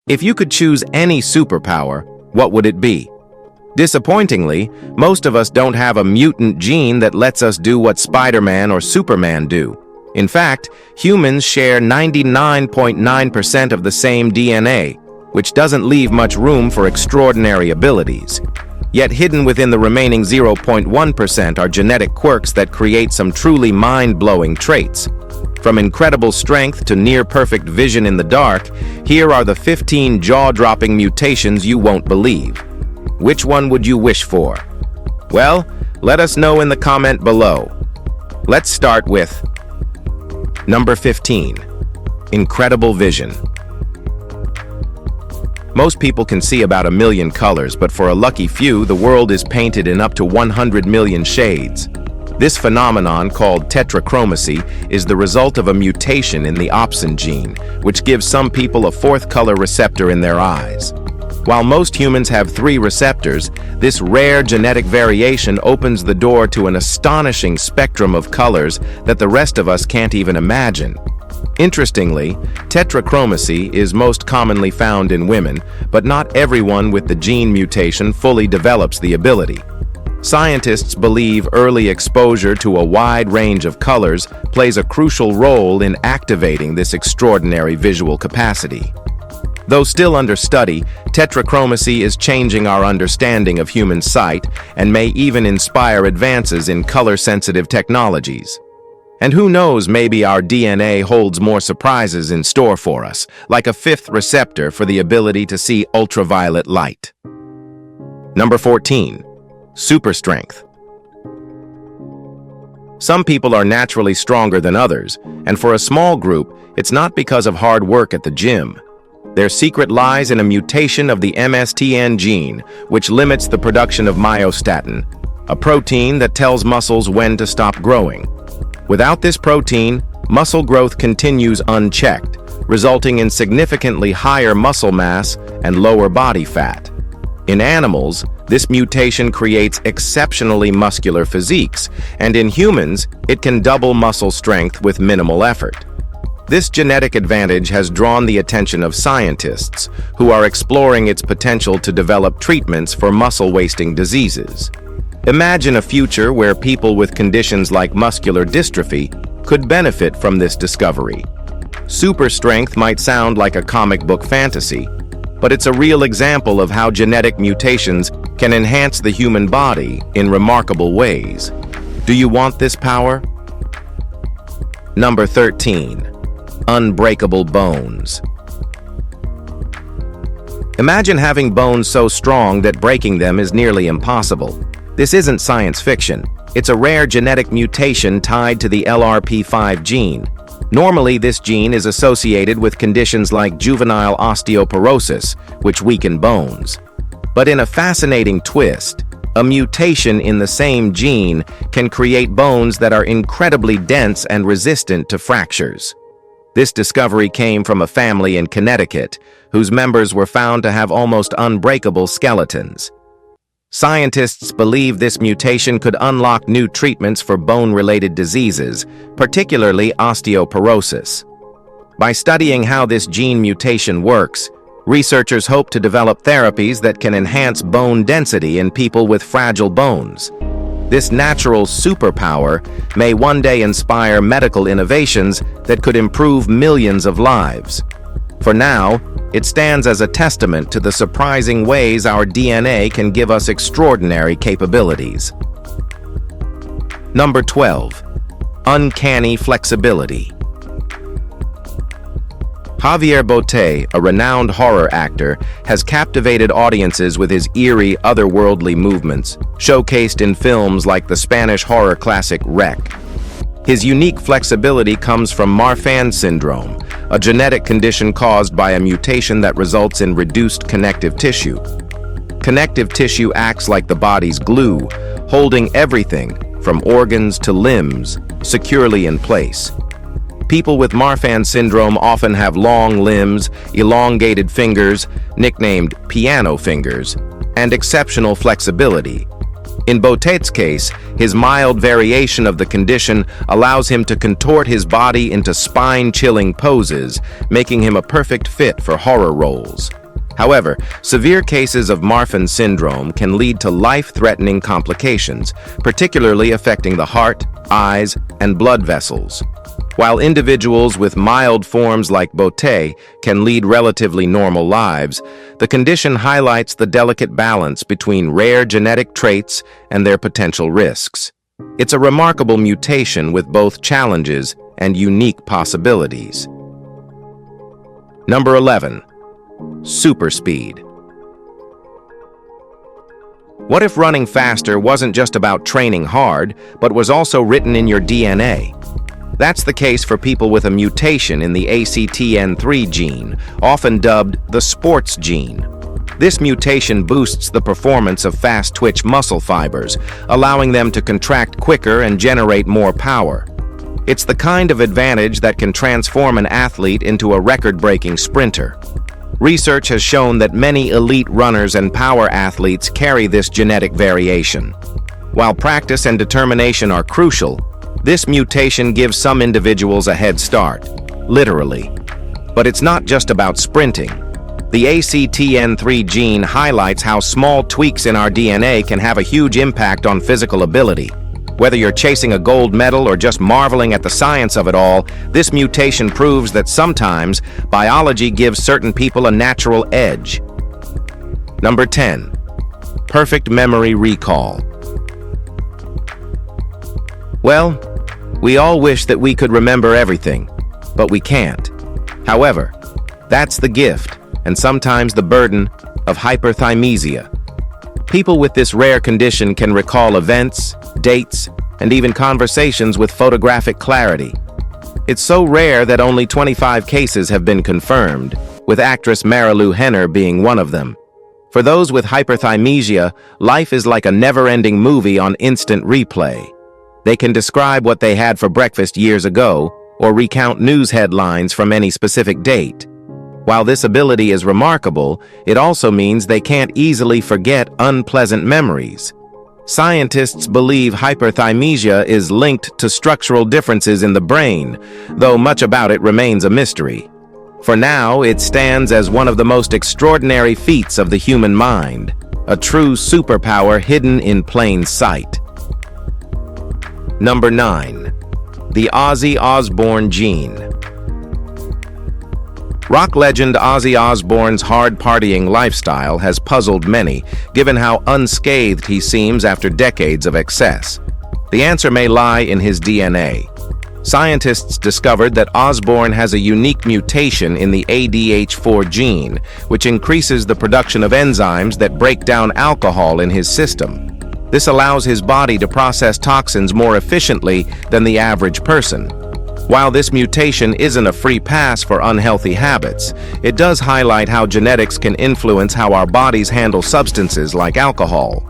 If you could choose any superpower, what would it be? Disappointingly, most of us don't have a mutant gene that lets us do what Spider-Man or Superman do. In fact, humans share 99.9% of the same DNA, which doesn't leave much room for extraordinary abilities. Yet hidden within the remaining 0.1% are genetic quirks that create some truly mind-blowing traits. From incredible strength to near-perfect vision in the dark, here are the 15 jaw-dropping mutations you won't believe. Which one would you wish for? Well, let us know in the comment below. Let's start with number 15. Incredible vision. Most people can see about 1 million colors, but for a lucky few, the world is painted in up to 100 million shades. This phenomenon, called tetrachromacy, is the result of a mutation in the opsin gene, which gives some people a 4th color receptor in their eyes. While most humans have 3 receptors, this rare genetic variation opens the door to an astonishing spectrum of colors that the rest of us can't even imagine. Interestingly, tetrachromacy is most commonly found in women, but not everyone with the gene mutation fully develops the ability. Scientists believe early exposure to a wide range of colors plays a crucial role in activating this extraordinary visual capacity. Though still under study, tetrachromacy is changing our understanding of human sight and may even inspire advances in color-sensitive technologies. And who knows, maybe our DNA holds more surprises in store for us, like a 5th receptor for the ability to see ultraviolet light. Number 14. Super strength. Some people are naturally stronger than others, and for a small group, it's not because of hard work at the gym. Their secret lies in a mutation of the MSTN gene, which limits the production of myostatin, a protein that tells muscles when to stop growing. Without this protein, muscle growth continues unchecked, resulting in significantly higher muscle mass and lower body fat. In animals, this mutation creates exceptionally muscular physiques, and in humans, it can double muscle strength with minimal effort. This genetic advantage has drawn the attention of scientists, who are exploring its potential to develop treatments for muscle-wasting diseases. Imagine a future where people with conditions like muscular dystrophy could benefit from this discovery. Super strength might sound like a comic book fantasy, but it's a real example of how genetic mutations can enhance the human body in remarkable ways. Do you want this power? Number 13. Unbreakable bones. Imagine having bones so strong that breaking them is nearly impossible. This isn't science fiction. It's a rare genetic mutation tied to the LRP5 gene. Normally, this gene is associated with conditions like juvenile osteoporosis, which weaken bones. But in a fascinating twist, a mutation in the same gene can create bones that are incredibly dense and resistant to fractures. This discovery came from a family in Connecticut, whose members were found to have almost unbreakable skeletons. Scientists believe this mutation could unlock new treatments for bone-related diseases, particularly osteoporosis. By studying how this gene mutation works, researchers hope to develop therapies that can enhance bone density in people with fragile bones. This natural superpower may one day inspire medical innovations that could improve millions of lives. For now, it stands as a testament to the surprising ways our DNA can give us extraordinary capabilities. Number 12. Uncanny Flexibility. Javier Botet, a renowned horror actor, has captivated audiences with his eerie, otherworldly movements, showcased in films like the Spanish horror classic Rec. His unique flexibility comes from Marfan syndrome, a genetic condition caused by a mutation that results in reduced connective tissue. Connective tissue acts like the body's glue, holding everything, from organs to limbs, securely in place. People with Marfan syndrome often have long limbs, elongated fingers, nicknamed piano fingers, and exceptional flexibility. In Botet's case, his mild variation of the condition allows him to contort his body into spine-chilling poses, making him a perfect fit for horror roles. However, severe cases of Marfan syndrome can lead to life-threatening complications, particularly affecting the heart, eyes, and blood vessels. While individuals with mild forms like Botte can lead relatively normal lives, the condition highlights the delicate balance between rare genetic traits and their potential risks. It's a remarkable mutation with both challenges and unique possibilities. Number 11. Super speed. What if running faster wasn't just about training hard, but was also written in your DNA? That's the case for people with a mutation in the ACTN3 gene, often dubbed the sports gene. This mutation boosts the performance of fast-twitch muscle fibers, allowing them to contract quicker and generate more power. It's the kind of advantage that can transform an athlete into a record-breaking sprinter. Research has shown that many elite runners and power athletes carry this genetic variation. While practice and determination are crucial, this mutation gives some individuals a head start, literally. But it's not just about sprinting. The ACTN3 gene highlights how small tweaks in our DNA can have a huge impact on physical ability. Whether you're chasing a gold medal or just marveling at the science of it all, this mutation proves that sometimes biology gives certain people a natural edge. Number 10. Perfect memory recall. Well, we all wish that we could remember everything, but we can't. However, that's the gift, and sometimes the burden, of hyperthymesia. People with this rare condition can recall events, dates, and even conversations with photographic clarity. It's so rare that only 25 cases have been confirmed, with actress Marilu Henner being one of them. For those with hyperthymesia, life is like a never-ending movie on instant replay. They can describe what they had for breakfast years ago, or recount news headlines from any specific date. While this ability is remarkable, it also means they can't easily forget unpleasant memories. Scientists believe hyperthymesia is linked to structural differences in the brain, though much about it remains a mystery. For now, it stands as one of the most extraordinary feats of the human mind, a true superpower hidden in plain sight. Number 9. The Ozzy Osbourne gene. Rock legend Ozzy Osbourne's hard-partying lifestyle has puzzled many, given how unscathed he seems after decades of excess. The answer may lie in his DNA. Scientists discovered that Osbourne has a unique mutation in the ADH4 gene, which increases the production of enzymes that break down alcohol in his system. This allows his body to process toxins more efficiently than the average person. While this mutation isn't a free pass for unhealthy habits, it does highlight how genetics can influence how our bodies handle substances like alcohol.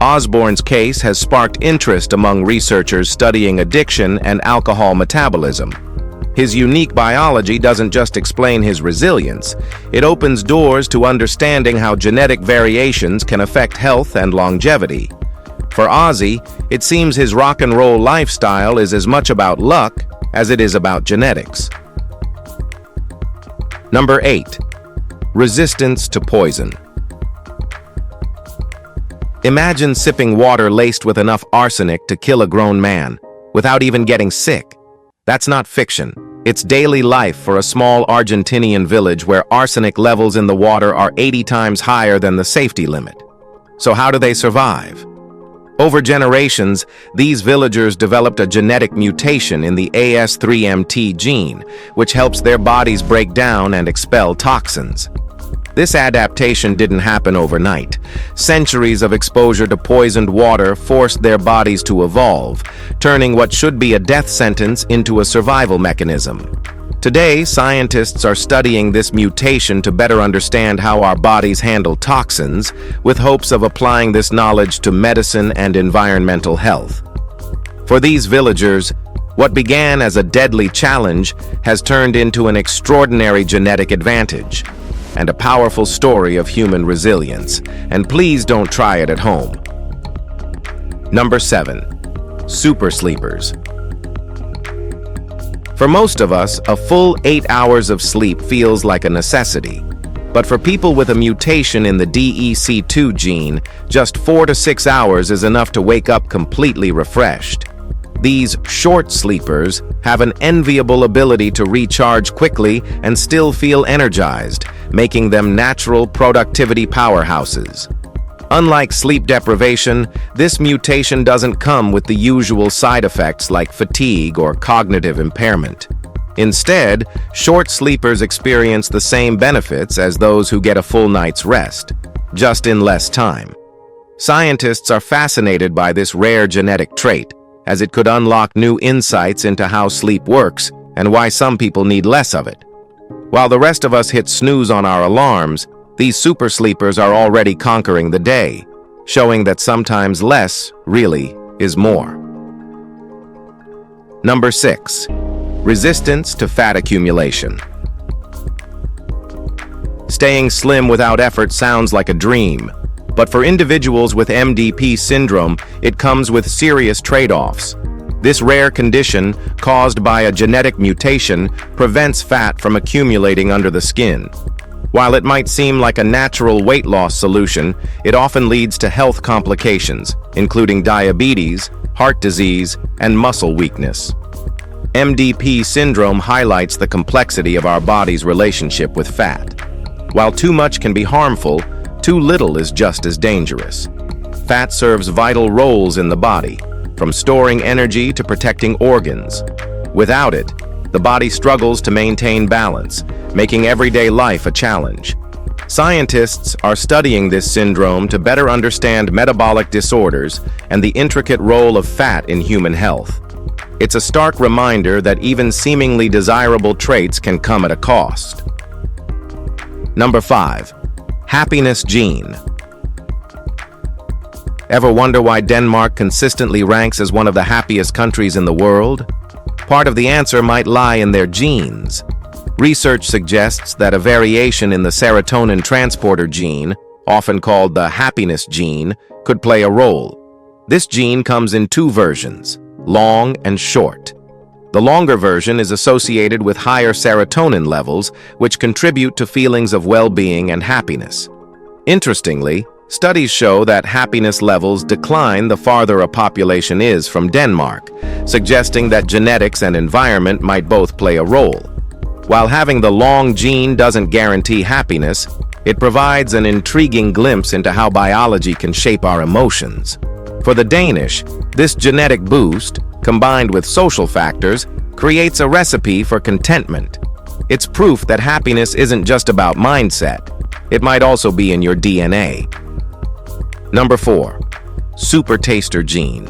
Osbourne's case has sparked interest among researchers studying addiction and alcohol metabolism. His unique biology doesn't just explain his resilience, it opens doors to understanding how genetic variations can affect health and longevity. For Ozzy, it seems his rock and roll lifestyle is as much about luck as it is about genetics. Number 8. Resistance to poison. Imagine sipping water laced with enough arsenic to kill a grown man, without even getting sick. That's not fiction. It's daily life for a small Argentinian village where arsenic levels in the water are 80 times higher than the safety limit. So how do they survive? Over generations, these villagers developed a genetic mutation in the AS3MT gene, which helps their bodies break down and expel toxins. This adaptation didn't happen overnight. Centuries of exposure to poisoned water forced their bodies to evolve, turning what should be a death sentence into a survival mechanism. Today, scientists are studying this mutation to better understand how our bodies handle toxins, with hopes of applying this knowledge to medicine and environmental health. For these villagers, what began as a deadly challenge has turned into an extraordinary genetic advantage and a powerful story of human resilience. And please don't try it at home. Number 7. Super sleepers. For most of us, a full 8 hours of sleep feels like a necessity. But for people with a mutation in the DEC2 gene, just 4 to 6 hours is enough to wake up completely refreshed. These short sleepers have an enviable ability to recharge quickly and still feel energized, making them natural productivity powerhouses. Unlike sleep deprivation, this mutation doesn't come with the usual side effects like fatigue or cognitive impairment. Instead, short sleepers experience the same benefits as those who get a full night's rest, just in less time. Scientists are fascinated by this rare genetic trait, as it could unlock new insights into how sleep works and why some people need less of it. While the rest of us hit snooze on our alarms, these super sleepers are already conquering the day, showing that sometimes less really is more. Number 6. Resistance to fat accumulation. Staying slim without effort sounds like a dream, but for individuals with MDP syndrome, it comes with serious trade-offs. This rare condition, caused by a genetic mutation, prevents fat from accumulating under the skin. While it might seem like a natural weight loss solution, it often leads to health complications, including diabetes, heart disease, and muscle weakness. MDP syndrome highlights the complexity of our body's relationship with fat. While too much can be harmful, too little is just as dangerous. Fat serves vital roles in the body, from storing energy to protecting organs. Without it, the body struggles to maintain balance, making everyday life a challenge. Scientists are studying this syndrome to better understand metabolic disorders and the intricate role of fat in human health. It's a stark reminder that even seemingly desirable traits can come at a cost. Number 5. Happiness gene. Ever wonder why Denmark consistently ranks as one of the happiest countries in the world? Part of the answer might lie in their genes. Research suggests that a variation in the serotonin transporter gene, often called the happiness gene, could play a role. This gene comes in 2 versions, long and short. The longer version is associated with higher serotonin levels, which contribute to feelings of well-being and happiness. Interestingly, studies show that happiness levels decline the farther a population is from Denmark, suggesting that genetics and environment might both play a role. While having the long gene doesn't guarantee happiness, it provides an intriguing glimpse into how biology can shape our emotions. For the Danish, this genetic boost, combined with social factors, creates a recipe for contentment. It's proof that happiness isn't just about mindset. It might also be in your DNA. Number 4. Super taster gene.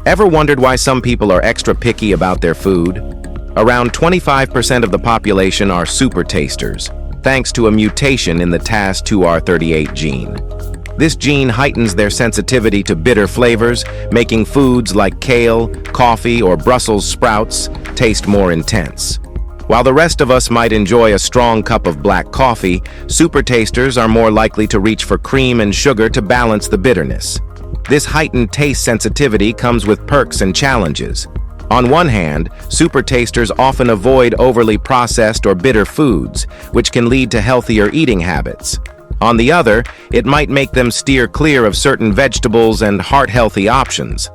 Ever wondered why some people are extra picky about their food? Around 25% of the population are super tasters, thanks to a mutation in the TAS2R38 gene. This gene heightens their sensitivity to bitter flavors, making foods like kale, coffee, or Brussels sprouts taste more intense. While the rest of us might enjoy a strong cup of black coffee, super tasters are more likely to reach for cream and sugar to balance the bitterness. This heightened taste sensitivity comes with perks and challenges. On one hand, super tasters often avoid overly processed or bitter foods, which can lead to healthier eating habits. On the other, it might make them steer clear of certain vegetables and heart-healthy options.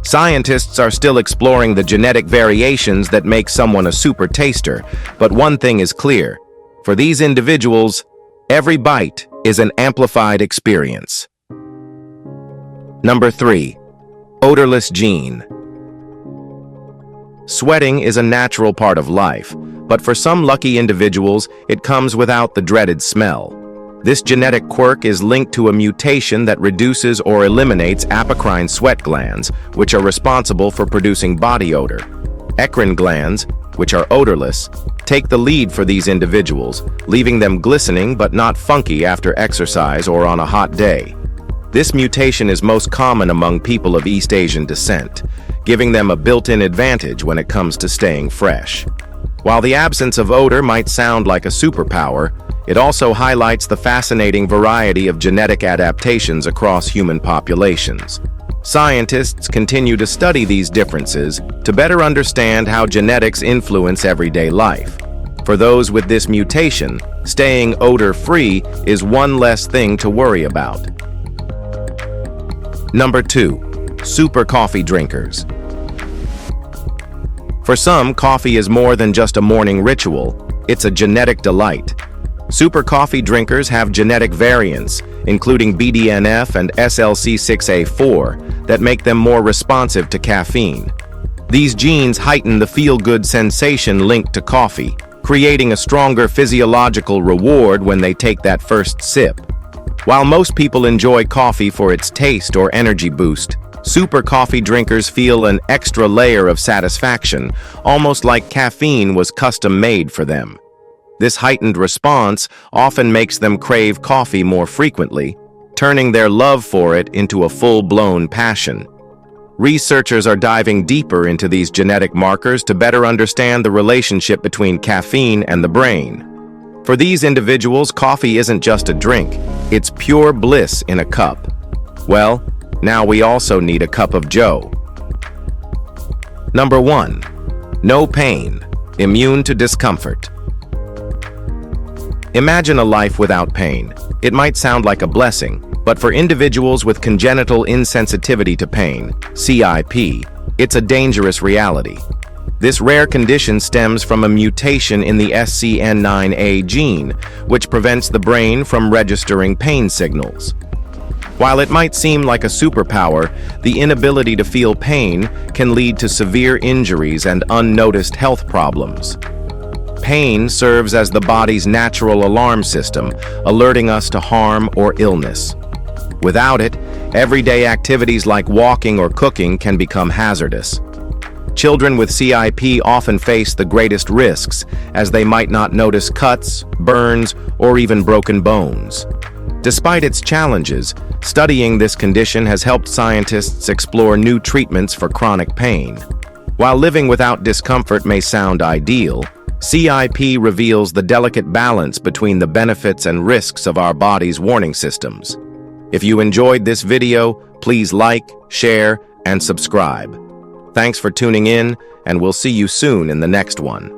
Scientists are still exploring the genetic variations that make someone a super taster, but one thing is clear. For these individuals, every bite is an amplified experience. Number 3. Odorless gene. Sweating is a natural part of life, but for some lucky individuals, it comes without the dreaded smell. This genetic quirk is linked to a mutation that reduces or eliminates apocrine sweat glands, which are responsible for producing body odor. Eccrine glands, which are odorless, take the lead for these individuals, leaving them glistening but not funky after exercise or on a hot day. This mutation is most common among people of East Asian descent, giving them a built-in advantage when it comes to staying fresh. While the absence of odor might sound like a superpower, it also highlights the fascinating variety of genetic adaptations across human populations. Scientists continue to study these differences to better understand how genetics influence everyday life. For those with this mutation, staying odor-free is one less thing to worry about. Number 2. Super coffee drinkers. For some, coffee is more than just a morning ritual. It's a genetic delight. Super coffee drinkers have genetic variants, including BDNF and SLC6A4, that make them more responsive to caffeine. These genes heighten the feel-good sensation linked to coffee, creating a stronger physiological reward when they take that first sip. While most people enjoy coffee for its taste or energy boost, super coffee drinkers feel an extra layer of satisfaction, almost like caffeine was custom-made for them. This heightened response often makes them crave coffee more frequently, turning their love for it into a full-blown passion. Researchers are diving deeper into these genetic markers to better understand the relationship between caffeine and the brain. For these individuals, coffee isn't just a drink, it's pure bliss in a cup. Well, now we also need a cup of joe. Number 1. No pain, immune to discomfort. Imagine a life without pain. It might sound like a blessing, but for individuals with congenital insensitivity to pain, CIP, it's a dangerous reality. This rare condition stems from a mutation in the SCN9A gene, which prevents the brain from registering pain signals. While it might seem like a superpower, the inability to feel pain can lead to severe injuries and unnoticed health problems. Pain serves as the body's natural alarm system, alerting us to harm or illness. Without it, everyday activities like walking or cooking can become hazardous. Children with CIP often face the greatest risks, as they might not notice cuts, burns, or even broken bones. Despite its challenges, studying this condition has helped scientists explore new treatments for chronic pain. While living without discomfort may sound ideal, CIP reveals the delicate balance between the benefits and risks of our body's warning systems. If you enjoyed this video, please like, share, and subscribe. Thanks for tuning in, and we'll see you soon in the next one.